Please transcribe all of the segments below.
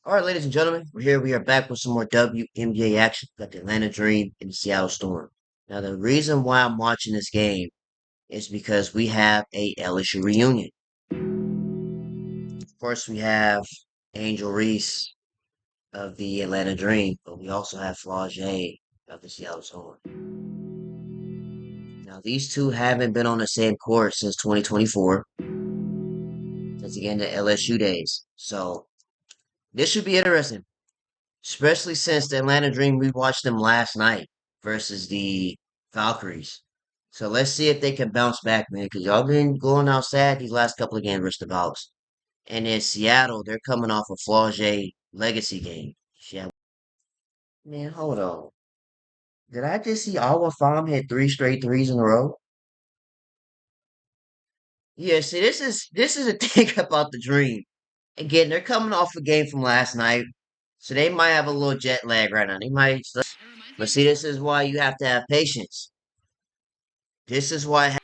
All right, ladies and gentlemen, we're here. We are back with some more WNBA action. Got the Atlanta Dream and the Seattle Storm. Now, the reason why I'm watching this game is because we have a LSU reunion. Of course, we have Angel Reese of the Atlanta Dream, but we also have Flaujae of the Seattle Storm. Now, these two haven't been on the same court since 2024, since the end of LSU days. So, this should be interesting. Especially since the Atlanta Dream, we watched them last night versus the Valkyries. So let's see if they can bounce back, man, because y'all been going out sad these last couple of games versus the Valks. And in Seattle, they're coming off a Flaujae legacy game. Yeah, man, hold on. Did I just see Awa Farm hit three straight threes in a row? Yeah, see, this is a thing about the Dream. Again, they're coming off a game from last night, so they might have a little jet lag right now. They might, but see, this is why you have to have patience. This is why.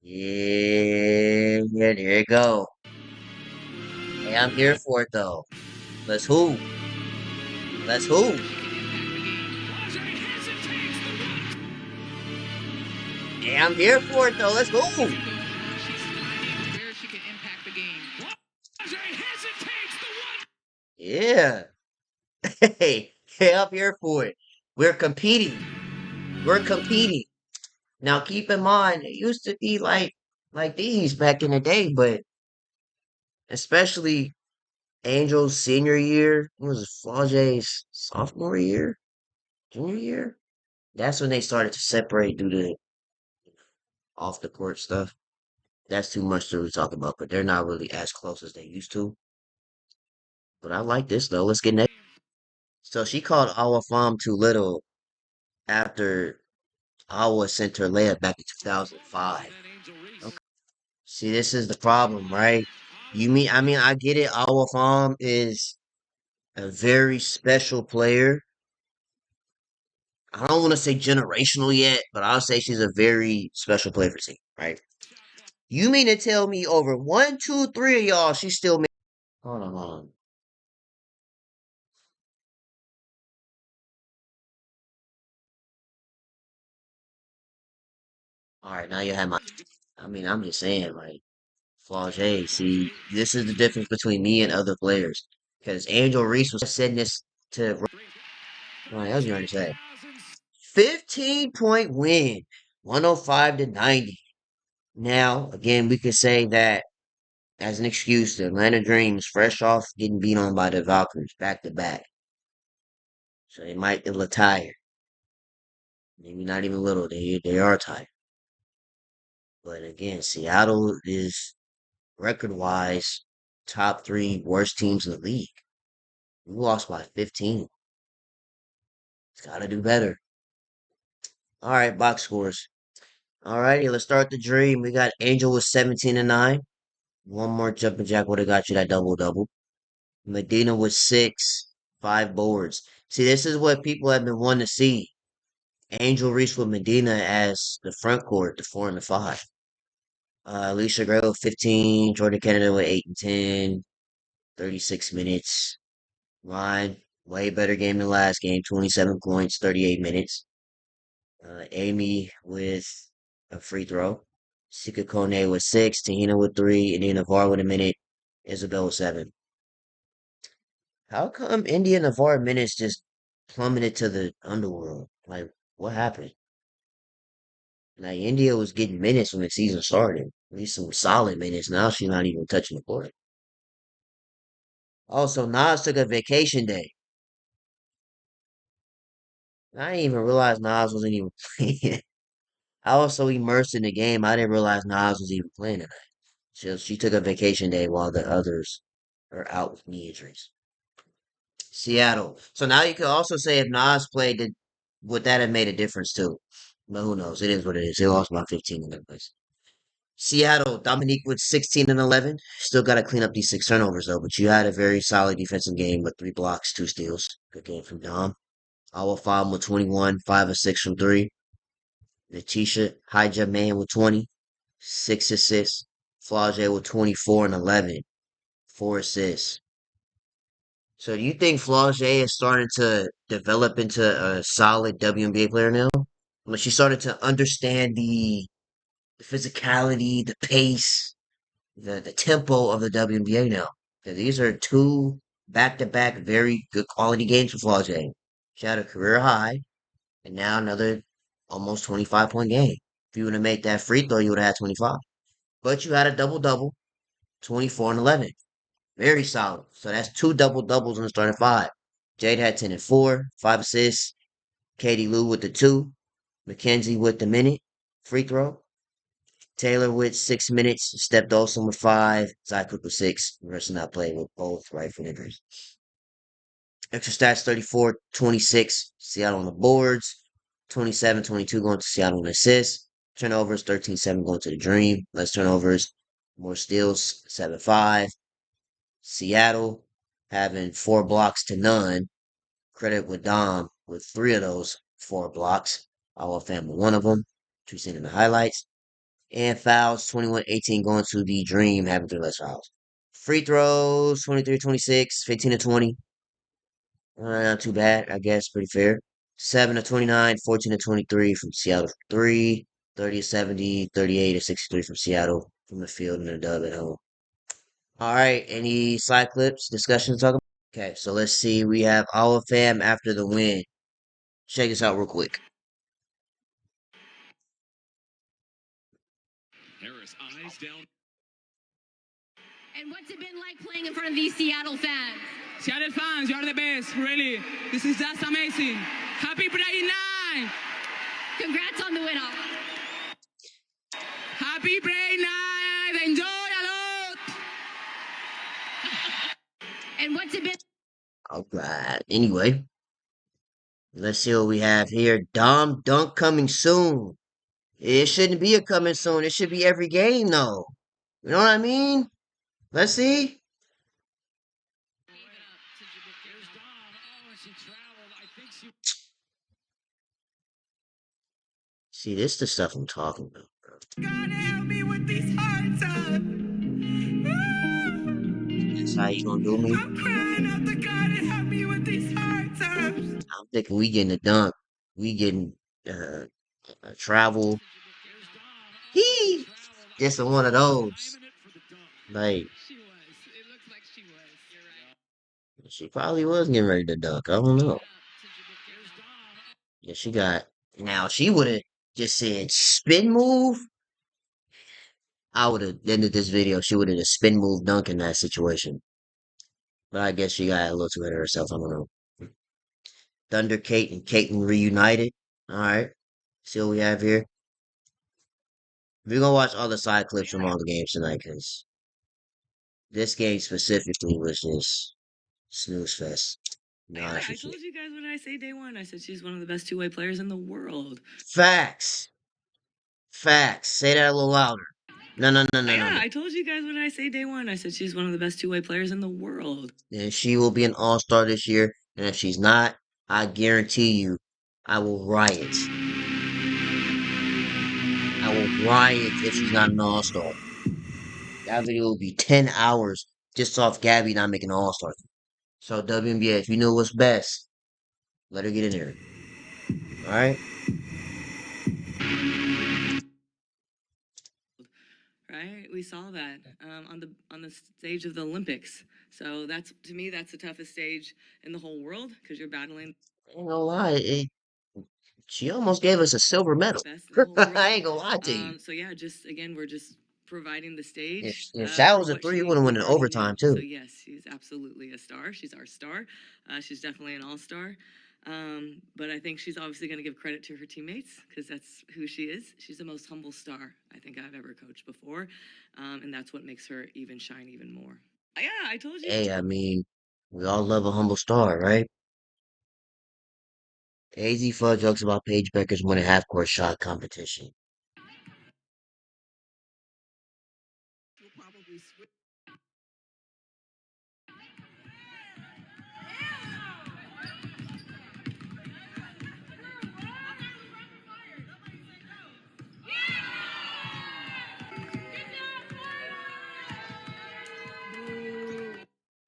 Yeah, there you go. Hey, I'm here for it though. Let's who? Let's who? Hey, I'm here for it though. Let's who? Yeah. Hey, hey, I'm here for it. We're competing. We're competing. Now keep in mind, it used to be like these back in the day, but especially Angel's senior year, what was it, Flaujae's sophomore year, junior year? That's when they started to separate due to off the court stuff. That's too much to really talk about, but they're not really as close as they used to. But I like this though. Let's get next. So she called Awa Fam too little after Awa sent her layup back in 2005. Okay. See, this is the problem, right? I get it. Awa Fam is a very special player. I don't want to say generational yet, but I'll say she's a very special player for the team, right? You mean to tell me over one, two, three of y'all, she still made. Hold on, hold on. All right, now you have my. I'm just saying, like, Flaujae, see, this is the difference between me and other players. Because Angel Reese was saying this to. What else you trying to say? 15-point win, 105 to 90. Now, again, we could say that as an excuse, the Atlanta Dreams, fresh off getting beat on by the Valkyries back to back. So they might be a little tired. Maybe not even a little. They are tired. But again, Seattle is record wise top three worst teams in the league. We lost by 15. It's got to do better. All right, box scores. All righty, let's start the dream. We got Angel with 17 and 9. One more jumping jack would have got you that double double. Medina with six, five boards. See, this is what people have been wanting to see. Angel Reese with Medina as the front court, the 4 and the 5. Alicia Gray with 15, Jordan Kennedy with 8 and 10, 36 minutes. Ryan, way better game than last game, 27 points, 38 minutes. Amy with a free throw. Sika Kone with six, Tahina with three, India Navarre with a minute, Isabel with seven. How come India Navarre minutes just plummeted to the underworld? Like, what happened? Like, India was getting minutes when the season started. At least some solid minutes. Now she's not even touching the court. Also, Nas took a vacation day. I didn't even realize Nas wasn't even playing. I was so immersed in the game, I didn't realize Nas was even playing tonight. She took a vacation day while the others are out with knee injuries. Seattle. So now you could also say if Nas played, would that have made a difference too? But who knows? It is what it is. They lost by 15 in that place. Seattle, Dominique with 16 and 11. Still got to clean up these six turnovers though. But you had a very solid defensive game with three blocks, two steals. Good game from Dom. Awa Farm with 21, 5 of 6 from three. Letitia Hija Man with 20. 6 assists. Flaujae with 24 and 11, 4 assists. So do you think Flaujae is starting to develop into a solid WNBA player now? When she started to understand the physicality, the pace, the tempo of the WNBA now. 'Cause these are two back-to-back very good quality games for Flaujae. She had a career high, and now another almost 25-point game. If you would have made that free throw, you would have had 25. But you had a double-double, 24 and 11. Very solid. So that's two double-doubles in the starting five. Jade had 10 and 4, 5 assists. Katie Lou with the two. Mackenzie with the minute free throw. Taylor with 6 minutes. Steph Dolson with five. Zy Cook with six. The rest of not played with both right foot injuries. Extra stats 34 26. Seattle on the boards. 27 22 going to Seattle on assists. Turnovers 13-7 going to the Dream. Less turnovers. More steals 7-5. Seattle having 4 blocks to none. Credit with Dom with three of those 4 blocks. Our family, one of them, which we seen in the highlights. And fouls 21-18 going to the Dream, having three less fouls. Free throws 23-26, 15 to 20. Not too bad, I guess, pretty fair. 7 to 29, 14 to 23 from Seattle for three. 30 to 70, 38 to 63 from Seattle from the field and a dub at home. All right, any side clips, discussion to talk about? Okay, so let's see. We have our fam after the win. Check this out real quick. Harris eyes down. And what's it been like playing in front of these Seattle fans? Seattle fans, you are the best, really. This is just amazing. Happy Pride Night! Congrats on the win. Happy Pride Night! Enjoy a lot! And what's it been? All right. Anyway, let's see what we have here. Dom Dunk coming soon. It shouldn't be a coming soon. It should be every game, though. You know what I mean? Let's see. See, this is the stuff I'm talking about, bro. God help me with these hard times. That's how you gonna do me? I'm crying out to God and help me with these hard times. I'm thinking we getting a dunk. We getting a travel. He just one of those. Like she probably was getting ready to dunk. I don't know. Yeah, she got. Now she would have just said spin move. I would have ended this video. She would have just spin move dunk in that situation. But I guess she got a little too ahead of herself. I don't know. Thunder Kate and Caitlin reunited. All right. See what we have here. We're gonna watch all the side clips from all the games tonight because this game specifically was just snooze fest. Yeah, I told you guys when I say day one, I said she's one of the best two-way players in the world. Facts. Facts. Say that a little louder. No, no, no, no, no, Yeah, no. I told you guys when I say day one, I said she's one of the best two-way players in the world. And she will be an all-star this year. And if she's not, I guarantee you, I will riot. I will riot if she's not an all-star. That video will be 10 hours just off Gabby not making an all-star. So WNBA, if you know what's best, let her get in there. All right. Right, we saw that on the stage of the Olympics. So that's to me that's the toughest stage in the whole world because you're battling. I ain't gonna lie, she almost gave us a silver medal. Best in the whole world. I ain't gonna lie to you. So yeah, just again, we're just providing the If stage if that for was a what three, you she would have won we in already overtime knew. So too. yes, she's absolutely a star. She's our star. She's definitely an all-star. But I think she's obviously going to give credit to her teammates because that's who she is. She's the most humble star I think I've ever coached before, and that's what makes her even shine even more. Yeah, I told you. Hey, I mean, we all love a humble star, right? AZ Fudd jokes about Paige Becker's winning half-court shot competition. We'll probably switch.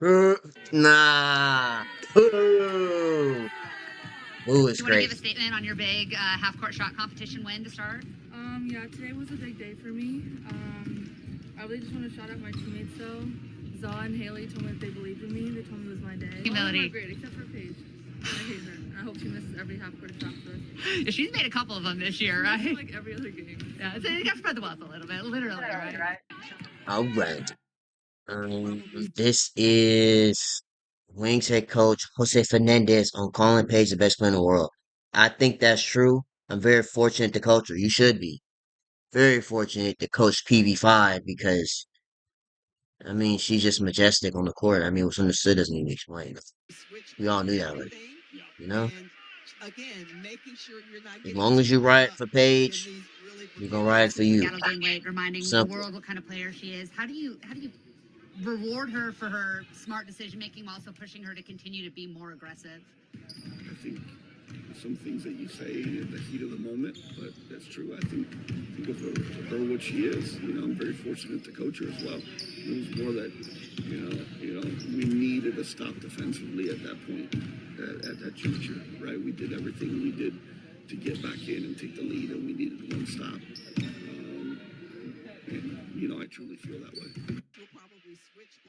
Nah. Boo. Boo is You want to give a crazy. statement on your big half court shot competition win to start? Yeah, today was a big day for me. I really just want to shout out my teammates though. Zaw and Haley told me that they believed in me. They told me it was my day. Humility. All of them are great, except for Paige. I hate her. I hope she misses every half court shot for us. She's made a couple of them this year, right? Like every other game. Yeah, so you got to spread the wealth a little bit, literally, right? All right. This is Wings head coach Jose Fernandez on calling Page the best player in the world. I think that's true. I'm very fortunate to coach her. You should be very fortunate to coach PV5 because I mean she's just majestic on the court. I mean what's understood doesn't even explain. We all knew that already. You know, as long as you ride for Paige, we gonna ride for you. Seattle gain weight, reminding the Simple. world what kind of player she is. How do you reward her for her smart decision making while also pushing her to continue to be more aggressive? I think some things that you say in the heat of the moment, but that's true. I think of her what she is. I'm very fortunate to coach her as well. It was more that, we needed a stop defensively at that point, at that juncture, right? We did everything we did to get back in and take the lead, and we needed one stop. And I truly feel that way.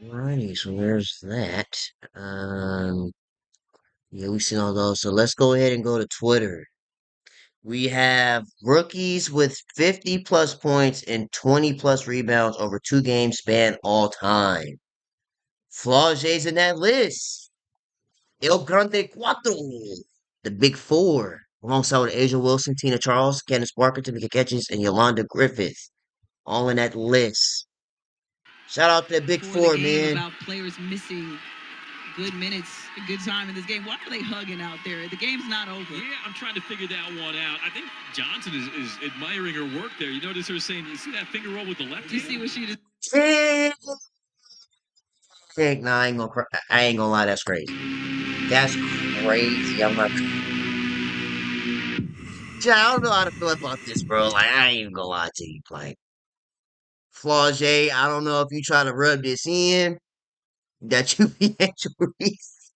Alrighty, so there's that. Um, yeah, we seen all those. So let's go ahead and go to Twitter. We have rookies with 50 plus points and 20 plus rebounds over 2 game span all time. Flaujae's in that list. El Grande Cuatro. The Big Four. Alongside with Asia Wilson, Tina Charles, Candace Parker, Tamika Catchings, and Yolanda Griffith. All in that list. Shout out to the Big For the Four, game man. about players missing good minutes, a good time in this game. Why are they hugging out there? The game's not over. Yeah, I'm trying to figure that one out. I think Johnson is admiring her work there. You notice her saying, you see that finger roll with the left Do you hand? see what she just Nah, I ain't gonna lie, that's crazy. That's crazy. I'm not. Yeah, I don't know how to feel about this, bro. Like, I ain't even gonna lie to you. Like, Flaujae, I don't know if you try to rub this in that you be Reese.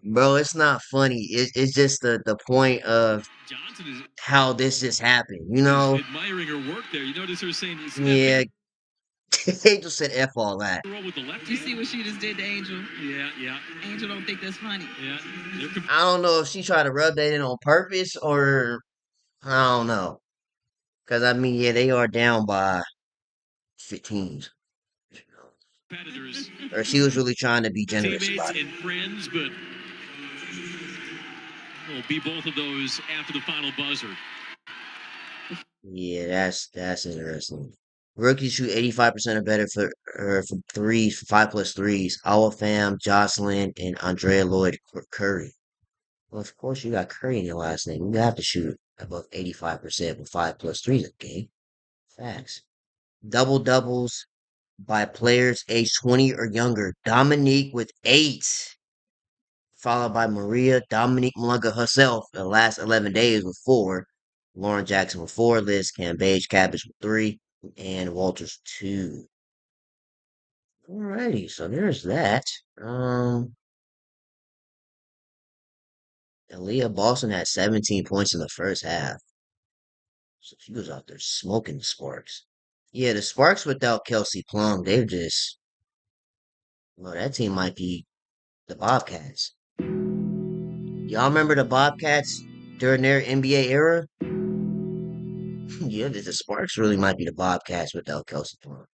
Bro, it's not funny. It's just the point of Johnson how this just happened, you is know? admiring her work there. You notice her saying, you see that Yeah, finger Angel said F all that. roll with the left Do you hand? see what she just did to Angel? Yeah, yeah, Angel don't think that's funny. yeah. They're I don't know if she tried to rub that in on purpose or I don't know. Because, I mean, yeah, they are down by 15. competitors, Or she was really trying to be generous teammates, about it. and friends, but will be both of those after the final buzzer. Yeah, that's interesting. Rookies shoot 85% or better for threes, for 5 plus threes. Our fam, Jocelyn, and Andrea Lloyd Curry. Well, of course, you got Curry in your last name. You have to shoot above 85% with 5 plus threes a game. Facts. Double doubles by players age 20 or younger. Dominique with 8, followed by Maria Dominique Malunga herself the last 11 days with 4. Lauren Jackson with 4. Liz Cambage Cabbage with 3. And Walters 2. Alrighty, so there's that. Aaliyah Boston had 17 points in the first half. So she was out there smoking the Sparks. Yeah, the Sparks without Kelsey Plum, they've just, well, that team might be the Bobcats. Y'all remember the Bobcats during their NBA era? Yeah, the Sparks really might be the Bobcats without Kelsey Plum.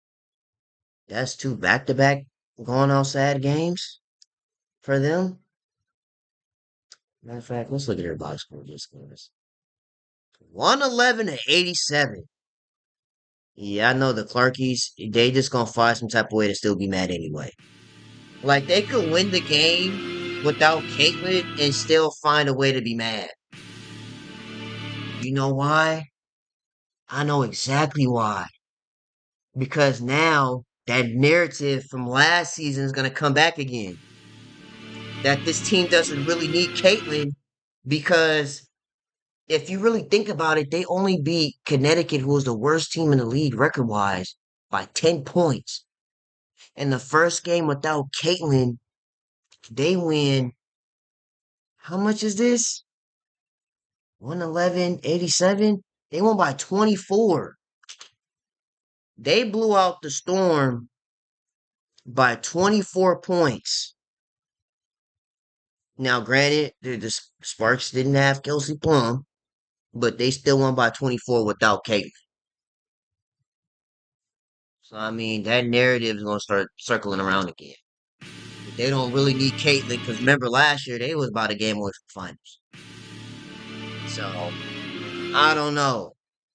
That's 2 back-to-back going outside games for them. Matter of fact, let's look at their box score just because. 111 to 87. Yeah, I know the Clarkies, they just gonna find some type of way to still be mad anyway. Like, they could win the game without Caitlyn and still find a way to be mad. You know why? I know exactly why. Because now that narrative from last season is gonna come back again. That this team doesn't really need Caitlyn because if you really think about it, they only beat Connecticut, who was the worst team in the league record wise, by 10 points. In the first game without Caitlyn, they win. How much is this? 111.87. They won by 24. They blew out the Storm by 24 points. Now, granted, the Sparks didn't have Kelsey Plum, but they still won by 24 without Caitlyn. So, I mean, that narrative is going to start circling around again. But they don't really need Caitlyn because remember last year they was about a game away from finals. So, I don't know.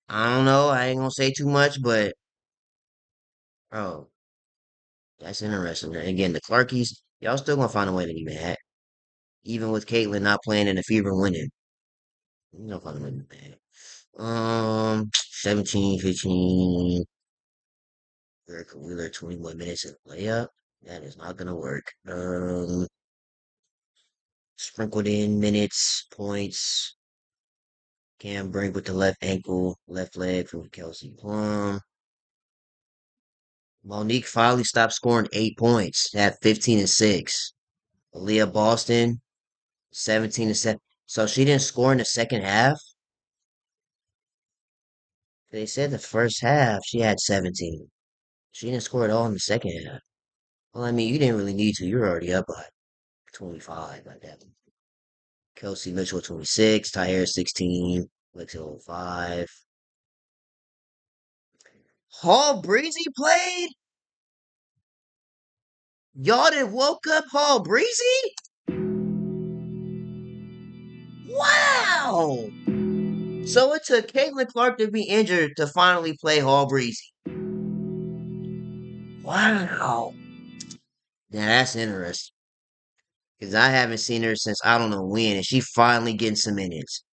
I don't know. I ain't going to say too much, but, oh, that's interesting. Again, the Clarkies, y'all still going to find a way to be mad. Even with Caitlyn not playing and the Fever winning. You know, find a way to be mad. 17, 15. Erica Wheeler, 21 minutes in the layup. That is not gonna work. Sprinkled in minutes, points. Cam Brink with the left ankle, left leg from Kelsey Plum. Monique finally stopped scoring 8 points at 15 and 6. Aaliyah Boston, 17 and 7. So she didn't score in the second half. They said the first half she had 17. She didn't score at all in the second half. Well, I mean, you didn't really need to. You were already up by 25 like that. Kelsey Mitchell 26, Tyre 16, Lexi 5. Hall Breezy played? Y'all done woke up Hall Breezy? Wow! So it took Caitlin Clark to be injured to finally play Hall Breezy. Wow. Now that's interesting. Because I haven't seen her since I don't know when, and she finally getting some minutes.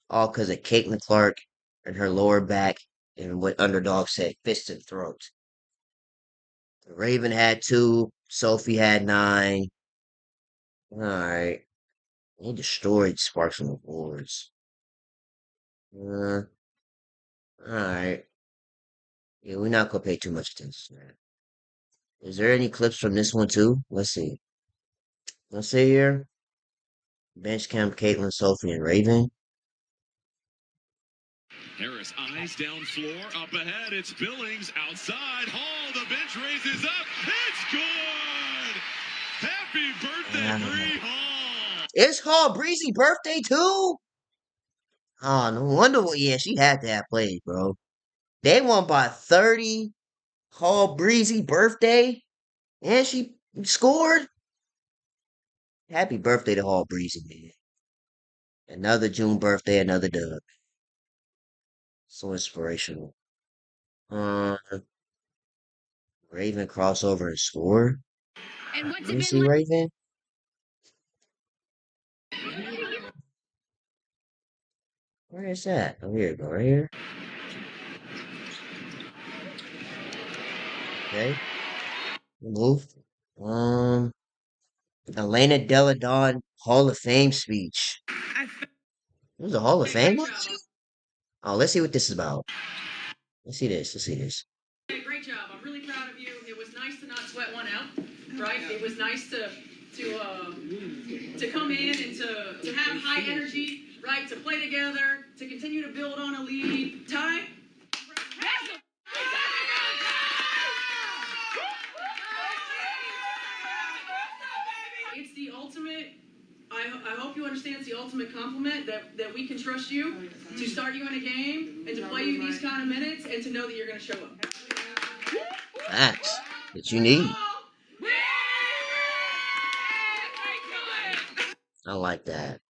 All because of Caitlin Clark and her lower back and what Underdog said, fist and throat. Raven had 2. Sophie had 9. All right. They destroyed Sparks on the boards. All right. Yeah, we're not gonna pay too much attention to that. Is there any clips from this one too? Let's see. Let's see here. Bench camp, Caitlin, Sophie, and Raven. Harris eyes down floor, up ahead. It's Billings outside. Hall, the bench raises up. It's good. Happy birthday, Bree Hall. It's Hall Breezy birthday too. Oh, no wonder. Yeah, she had to have played, bro. They won by 30. Hall Breezy birthday, and she scored. Happy birthday to Hall Breezy, man. Another June birthday, another dub. So inspirational. Uh, Raven crossover and score. And what's Let it me been see, like? Raven. Where is that? Oh, here you go, right here. Okay, move. Um, Elena Deladon Hall of Fame speech. It was a Hall of Fame one? Oh, let's see what this is about. Let's see this. Let's see this. Hey, great job. I'm really proud of you. It was nice to not sweat one out, right? It was nice to come in and to have high energy, right? To play together, to continue to build on a lead. Ty? It's the ultimate. I hope you understand it's the ultimate compliment that we can trust you to start you in a game and to play you these kind of minutes and to know that you're going to show up. Facts that you need. I like that.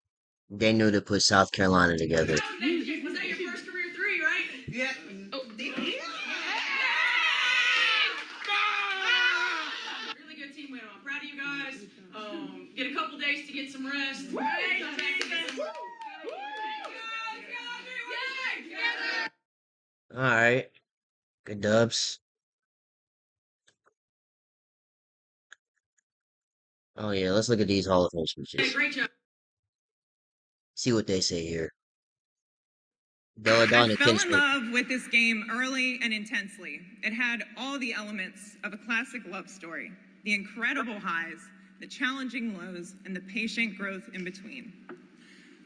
They knew to put South Carolina together. Was that your first career 3, right? Yeah. Oh, really good team win. I'm proud of you guys. Get a couple days to get some rest. All right. Good dubs. Oh, yeah. Let's look at these Hall of Fame Hey, speeches. great job. See what they say here. I Belladonna fell in Kinsport. love with this game early and intensely. It had all the elements of a classic love story, the incredible highs, the challenging lows, and the patient growth in between.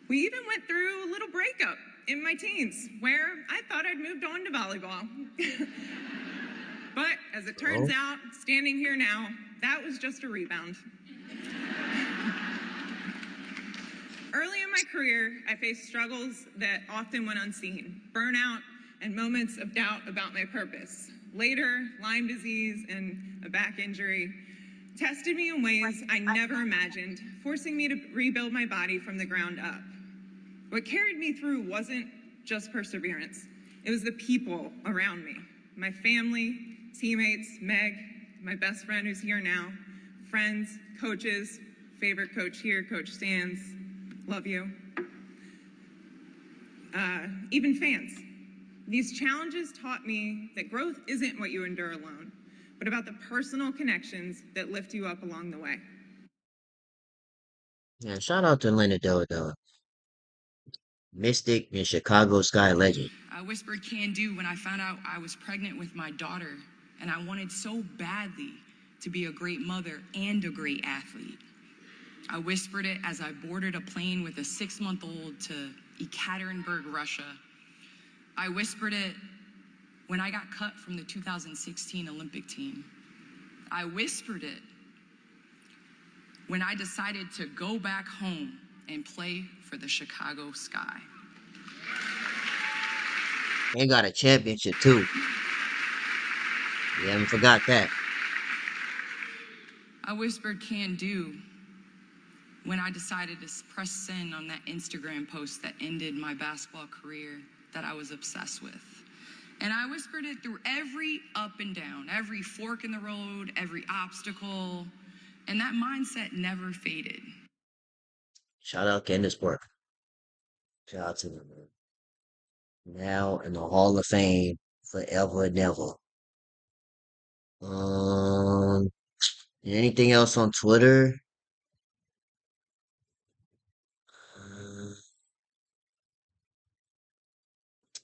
We even went through a little breakup in my teens where I thought I'd moved on to volleyball. But as it turns Oh, out, standing here now, that was just a rebound. Early in my career, I faced struggles that often went unseen, burnout and moments of doubt about my purpose. Later, Lyme disease and a back injury tested me in ways I never imagined, forcing me to rebuild my body from the ground up. What carried me through wasn't just perseverance. It was the people around me, my family, teammates, Meg, my best friend who's here now, friends, coaches, favorite coach here, Coach Stans, love you. Even fans. These challenges taught me that growth isn't what you endure alone, but about the personal connections that lift you up along the way. yeah, shout out to Linda Deladonna, Mystic and Chicago Sky legend. I whispered can do when I found out I was pregnant with my daughter, and I wanted so badly to be a great mother and a great athlete. I whispered it as I boarded a plane with a 6-month-old to Ekaterinburg, Russia. I whispered it when I got cut from the 2016 Olympic team. I whispered it when I decided to go back home and play for the Chicago Sky. They got a championship too. You haven't forgot that. I whispered can do when I decided to press send on that Instagram post that ended my basketball career that I was obsessed with. And I whispered it through every up and down, every fork in the road, every obstacle, and that mindset never faded. Shout out Candace Park. Shout out to them. Now in the Hall of Fame forever and ever. Um, anything else on Twitter? Uh,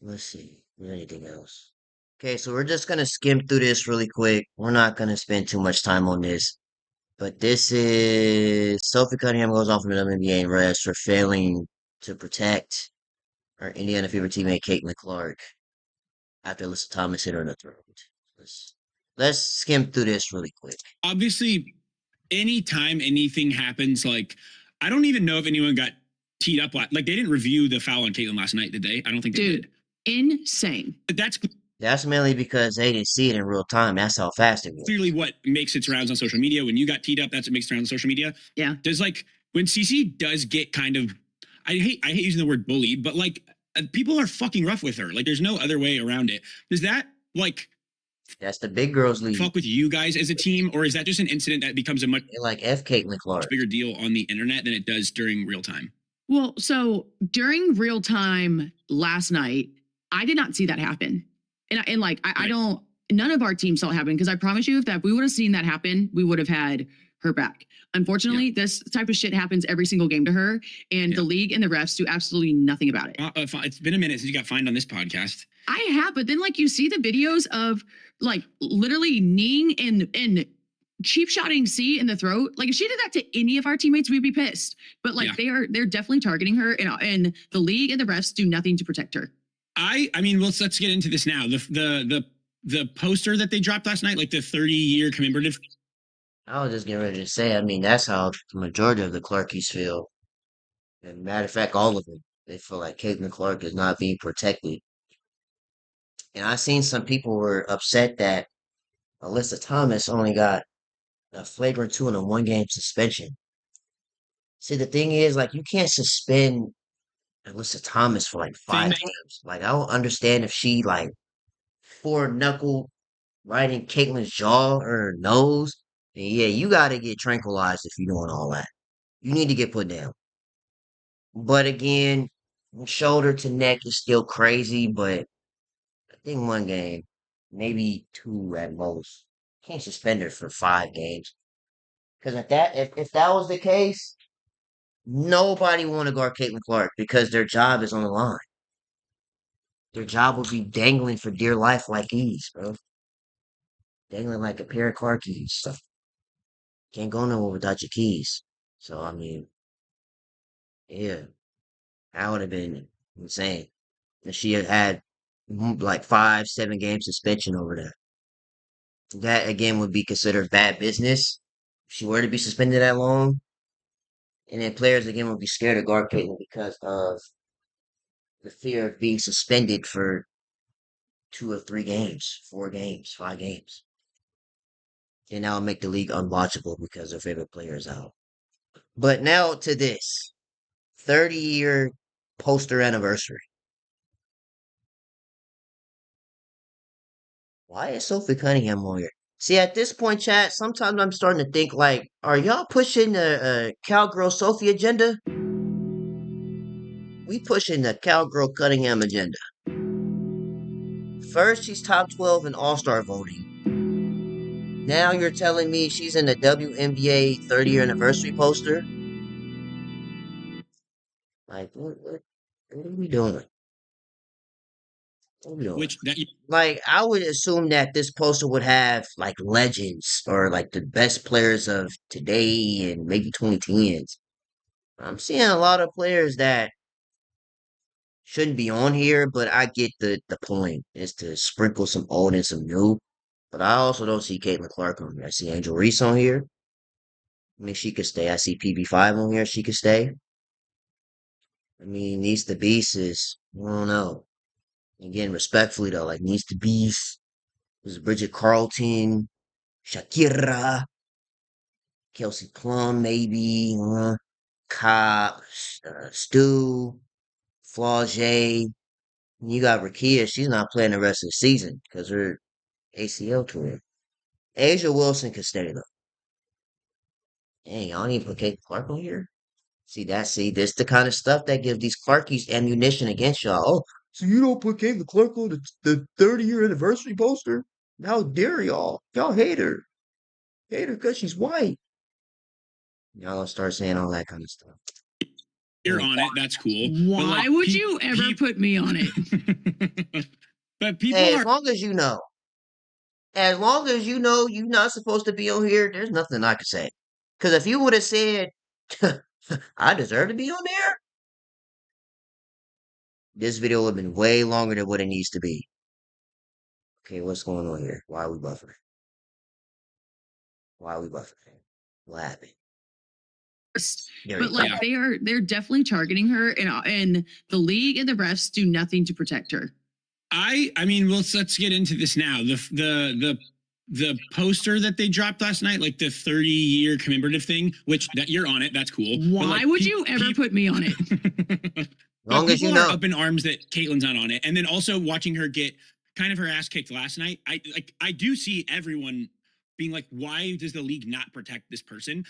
let's see. Anything else? Okay, so we're just gonna skim through this really quick. We're not gonna spend too much time on this. But this is Sophie Cunningham goes off from the WNBA in rest for failing to protect her Indiana Fever teammate Caitlin Clark after Alyssa Thomas hit her in the throat. Let's let's skim through this really quick. Obviously, anytime anything happens, like I don't even know if anyone got teed up. Like they didn't review the foul on Caitlin last night, did they? I don't think they did. Insane. But that's That's mainly because they didn't see it in real time. That's how fast it was. clearly what makes its rounds on social media. When you got teed up, that's what makes it rounds on social media. Yeah. There's like when CC does get kind of, I hate using the word bullied, but like people are fucking rough with her. Like there's no other way around it. Does that like That's the big girls league. fuck with you guys as a team, or is that just an incident that becomes a much They like F Caitlin Clark. bigger deal on the internet than it does during real time? Well, so during real time last night, I did not see that happen. And like, I Right. don't, none of our teams saw it happen because I promise you, if we would have seen that happen, we would have had her back. Unfortunately, this type of shit happens every single game to her, and Yeah. the league and the refs do absolutely nothing about it. It's been a minute since you got fined on this podcast. I have, but then like you see the videos of like literally kneeing and cheap shotting C in the throat. Like if she did that to any of our teammates, we'd be pissed. But like Yeah. they're definitely targeting her, and the league and the refs do nothing to protect her. I mean, let's get into this now. The poster that they dropped last night, like the 30-year commemorative. I was just getting ready to say, I mean, that's how the majority of the Clarkies feel. And matter of fact, all of them. They feel like Caitlin Clark is not being protected. And I seen some people were upset that Alyssa Thomas only got a flagrant 2 and a 1 game suspension. See, the thing is, like, you can't suspend Alyssa Thomas for like 5 games. Like, I don't understand if she like four knuckle right in Caitlin's jaw or her nose. And yeah, you gotta get tranquilized if you're doing all that. You need to get put down. But again, shoulder to neck is still crazy, but I think 1 game, maybe two at most. Can't suspend her for 5 games. Because if that was the case, nobody want to guard Caitlin Clark because their job is on the line. their job would be dangling for dear life like keys, bro. Dangling like a pair of car keys. So can't go nowhere without your keys. So I mean, yeah, that would have been insane. And she had like 5, 7 game suspension over that. That again would be considered bad business. If she were to be suspended that long, and then players again would be scared of guard Caitlin because of the fear of being suspended for 2 or 3 games, 4 games, 5 games. And that would make the league unwatchable because their favorite player is out. But now to this 30-year poster anniversary. Why is Sophie Cunningham on here? See, at this point, chat, sometimes I'm starting to think like, are y'all pushing the cowgirl Sophie agenda? We pushing the cowgirl Cunningham agenda. First, she's top 12 in All-Star voting. Now you're telling me she's in the WNBA 30-year anniversary poster? Like, what are we doing? What are we doing? Which that Like, I would assume that this poster would have like legends or like the best players of today and maybe 2010s. I'm seeing a lot of players that shouldn't be on here, but I get the point is to sprinkle some old and some new. But I also don't see Caitlin Clark on here. I see Angel Reese on here. I mean, she could stay. I see PB5 on here. She could stay. I mean, Needs the Beast is, I don't know. Again, respectfully though, like Needs the Beast, there's Bridget Carlton, Shakira, Kelsey Plum, maybe, Cobb, Stu, Flaujae. You got Rakia. She's not playing the rest of the season because her ACL tour. Asia Wilson could stay though. Dang, y'all need to put Kate Clark on here. See, this the kind of stuff that gives these Clarkies ammunition against y'all. Oh, so you don't put Caitlin Clark on the 30-year anniversary poster? How dare y'all? Y'all hate her. Hate her because she's white. Y'all gonna start saying all that kind of stuff. you're on it, that's cool. But Why like, would you ever put me on it? But people Hey, are as long as you know you're not supposed to be on here, there's nothing I could say. Because if you would have said, I deserve to be on there, this video would have been way longer than what it needs to be. Okay, what's going on here? Why are we buffering? Why are we buffering? What happened? There But you like go. they're definitely targeting her, and the league and the refs do nothing to protect her. I mean, let's get into this now. The poster that they dropped last night, like the 30-year commemorative thing, which that you're on it, that's cool. Why like, would you ever put me on it? Long as you people are know. up in arms that Caitlin's not on it, and then also watching her get kind of her ass kicked last night. I do see everyone being like, why does the league not protect this person?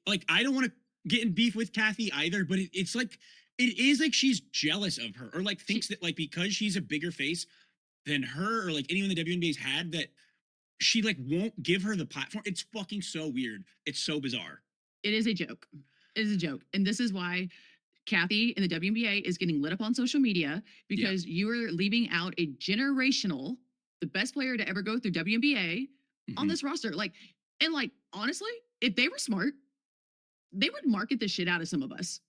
Like I don't want to get in beef with Kathy either, but it's like it is like she's jealous of her or like thinks that like because she's a bigger face than her or like anyone the WNBA's had that she like won't give her the platform. It's fucking so weird. It's so bizarre. It is a joke. It is a joke, and this is why Kathy in the WNBA is getting lit up on social media because you are leaving out a generational, the best player to ever go through WNBA on this roster. Like, and like, honestly, if they were smart, they would market the shit out of some of us.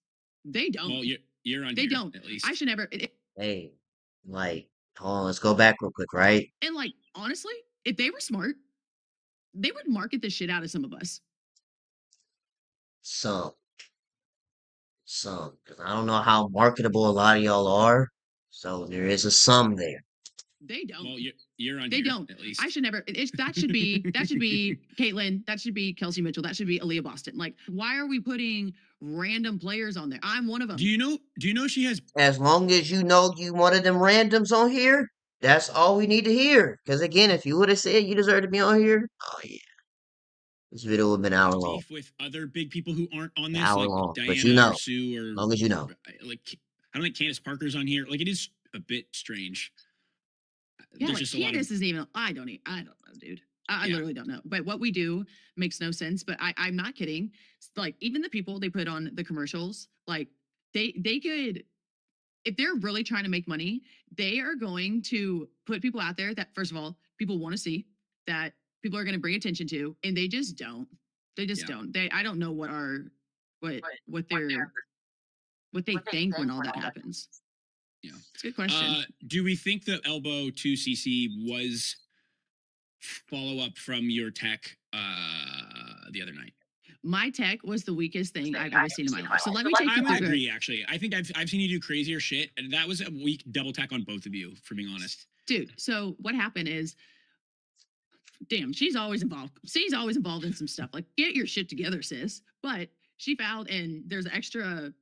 They don't. Well, you're on. They here, don't. at least. I should never. Hey, like, hold on, let's go back real quick, right? And like, honestly, if they were smart, they would market the shit out of some of us. Some, because I don't know how marketable a lot of y'all are. So there is a sum there. They don't. Well, you're on. They here, don't. At least. I should never. That should be Caitlin. That should be Kelsey Mitchell. That should be Aaliyah Boston. Like, why are we putting random players on there? I'm one of them. Do you know she has? As long as you know you one of them randoms on here, that's all we need to hear. Because again, if you would have said you deserve to be on here, oh yeah, this video would have been an hour long. Beef with other big people who aren't on this, Hour like long, but Diana you know, or Sue or as long as you know. like I don't think Candace Parker's on here. Like it is a bit strange. Yeah, There's like just a lot of Candace isn't even. I don't know, dude. I literally don't know. But what we do makes no sense. But I'm not kidding. Like even the people they put on the commercials, like they could if they're really trying to make money, they are going to put people out there that, first of all, people want to see, that people are going to bring attention to, and they just don't. They just Yeah. don't. I don't know what they're what they think when all that happens. Yeah. It's a good question. Do we think the elbow to CC was follow up from your tech the other night? My tech was the weakest thing I've ever seen in my life. So let me take I you would through agree, actually. I think I've seen you do crazier shit, and that was a weak double tech on both of you, for being honest. dude. So what happened is, damn, she's always involved. She's always involved in some stuff. Like, get your shit together, sis. But she fouled, and there's extra.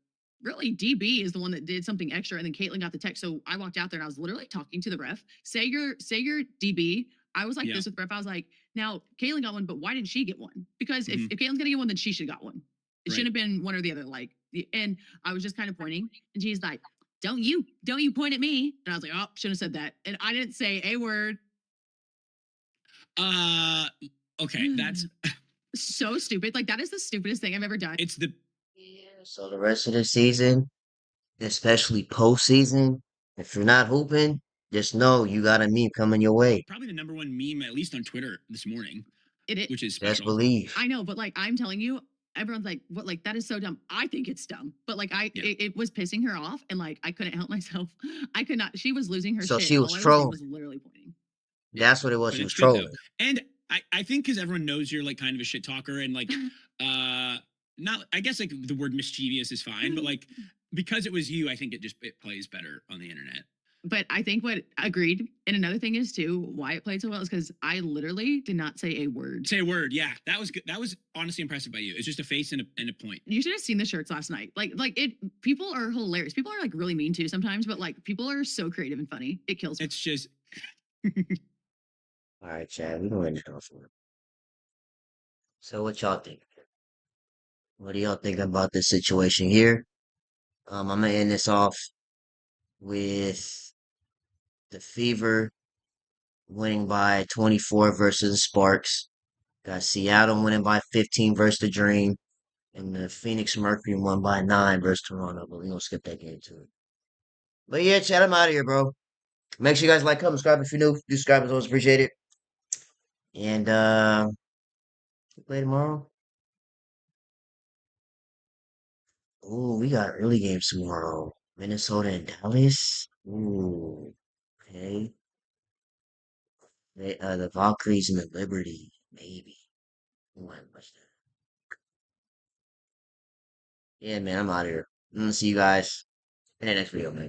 Really, DB is the one that did something extra, and then Caitlin got the text. So I walked out there and I was literally talking to the ref. Say your DB. I was like Yeah. this with the ref. I was like, now Caitlin got one, but why didn't she get one? Because if Mhm. Caitlin's gonna get one, then she should have got one. It Right. shouldn't have been one or the other. Like, and I was just kind of pointing, and she's like, don't you point at me? And I was like, oh, shouldn't have said that. And I didn't say a word. Okay, that's So stupid. Like, that is the stupidest thing I've ever done. it's the Yeah, so the rest of the season, especially postseason, if you're not hooping, just know you got a meme coming your way. probably the number one meme, at least on Twitter this morning, It which is Best special. believe. I know, but like, I'm telling you, everyone's like, what? Like, that is so dumb. I think it's dumb, but like, Yeah. it was pissing her off, and like, I couldn't help myself. I could not. She was losing her So shit. she And was all I was doing trolling. was literally pointing. That's what it was. But She it's was good though. trolling. And I think because everyone knows you're like kind of a shit talker and like not I guess like the word mischievous is fine, but like because it was you, I think it plays better on the internet. But I think what agreed, and another thing is too, why it played so well is because I literally did not say a word. Say a word, yeah. That was good. That was honestly impressive by you. It's just a face and a point. You should have seen the shirts last night. Like it. People are hilarious. People are like really mean too sometimes, but like people are so creative and funny. It kills me. It's just All right, Chad, we don't end it off for it. So what y'all think? What do y'all think about this situation here? I'm gonna end this off with the Fever winning by 24 versus the Sparks. Got Seattle winning by 15 versus the Dream. And the Phoenix Mercury won by 9 versus Toronto. But we gonna skip that game too. But yeah, Chad, I'm out of here, bro. Make sure you guys like, comment, subscribe if you're new. Do subscribe, it's always appreciated. And play tomorrow. Ooh, we got early games tomorrow. Minnesota and Dallas. Ooh, okay. The Valkyries and the Liberty, maybe. We might watch that. Yeah, man, I'm out of here. I'm gonna see you guys in the next video, man.